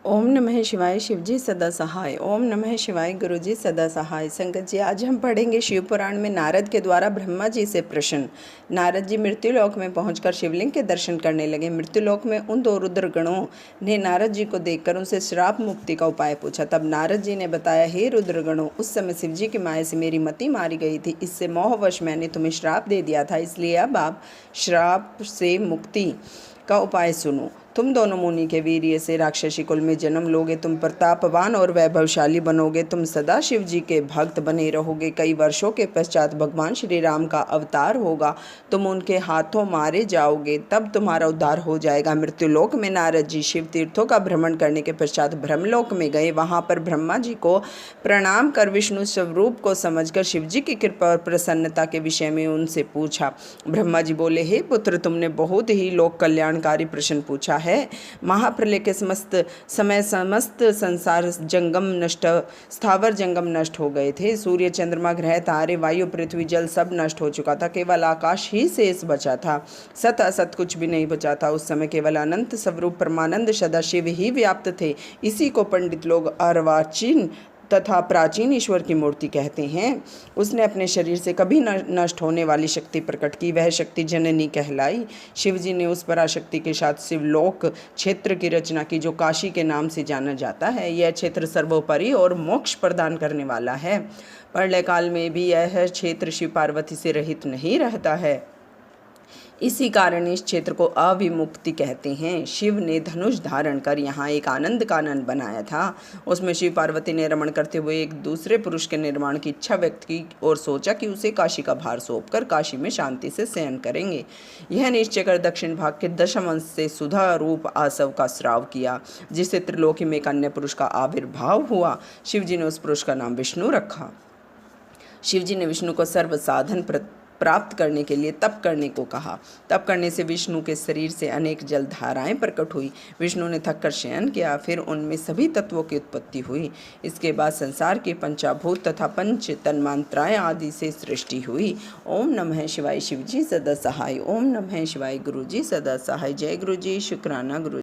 ओम नमः शिवाय। शिवजी सदा सहाय। ओम नमः शिवाय। गुरुजी सदा सहाय। संगत जी, आज हम पढ़ेंगे शिव पुराण में नारद के द्वारा ब्रह्मा जी से प्रश्न। नारद जी मृत्युलोक में पहुंचकर शिवलिंग के दर्शन करने लगे। मृत्युलोक में उन दो रुद्रगणों ने नारद जी को देखकर उनसे श्राप मुक्ति का उपाय पूछा। तब नारद जी ने बताया, हे रुद्रगणों, उस समय शिवजी की माया से मेरी मति मारी गई थी। इससे मोहवश मैंने तुम्हें श्राप दे दिया था। इसलिए अब आप श्राप से मुक्ति का उपाय सुनो। तुम दोनों मुनि के वीर्य से राक्षसी कुल में जन्म लोगे। तुम प्रतापवान और वैभवशाली बनोगे। तुम सदा शिव जी के भक्त बने रहोगे। कई वर्षों के पश्चात भगवान श्री राम का अवतार होगा। तुम उनके हाथों मारे जाओगे, तब तुम्हारा उद्धार हो जाएगा। मृत्युलोक में नारद जी शिव तीर्थों का भ्रमण करने के पश्चात ब्रह्मलोक में गए। वहां पर ब्रह्मा जी को प्रणाम कर विष्णु स्वरूप को समझकर शिव जी की कृपा और प्रसन्नता के विषय में उनसे पूछा। ब्रह्मा जी बोले, हे पुत्र, तुमने बहुत ही लोक कल्याणकारी प्रश्न पूछा है। महाप्रलय के समस्त संसार जंगम नष्ट, स्थावर जंगम नष्ट हो गए थे। सूर्य, चंद्रमा, ग्रह, तारे, वायु, पृथ्वी, जल सब नष्ट हो चुका था। केवल आकाश ही शेष बचा था। सत असत कुछ भी नहीं बचा था। उस समय केवल अनंत स्वरूप परमानंद सदाशिव ही व्याप्त थे। इसी को पंडित लोग अर्वाचीन तथा प्राचीन ईश्वर की मूर्ति कहते हैं। उसने अपने शरीर से कभी नष्ट होने वाली शक्ति प्रकट की। वह शक्ति जननी कहलाई। शिवजी ने उस पराशक्ति के साथ शिवलोक क्षेत्र की रचना की, जो काशी के नाम से जाना जाता है। यह क्षेत्र सर्वोपरि और मोक्ष प्रदान करने वाला है। प्रलय काल में भी यह क्षेत्र शिव पार्वती से रहित नहीं रहता है। इसी कारण इस क्षेत्र को अविमुक्ति कहते हैं। शिव ने धनुष धारण कर यहाँ एक आनंद कानन बनाया था। उसमें शिव पार्वती ने रमण करते हुए एक दूसरे पुरुष के निर्माण की इच्छा व्यक्त की और सोचा कि उसे काशी का भार सौंपकर काशी में शांति से शयन करेंगे। यह निश्चय कर दक्षिण भाग के दशम अंश से सुधा रूप आसव का स्राव किया, जिससे त्रिलोकी में एक अन्य पुरुष का आविर्भाव हुआ। शिवजी ने उस पुरुष का नाम विष्णु रखा। शिवजी ने विष्णु को सर्व साधन प्राप्त करने के लिए तप करने को कहा। तप करने से विष्णु के शरीर से अनेक जल धाराएं प्रकट हुई। विष्णु ने थककर शयन किया, फिर उनमें सभी तत्वों की उत्पत्ति हुई। इसके बाद संसार के पंचाभूत तथा पंच तन्मात्राएं आदि से सृष्टि हुई। ओम नमः शिवाय। शिवजी सदा सहाय। ओम नमः शिवाय। गुरुजी सदा सहाय। जय गुरुजी। शुक्राना गुरु।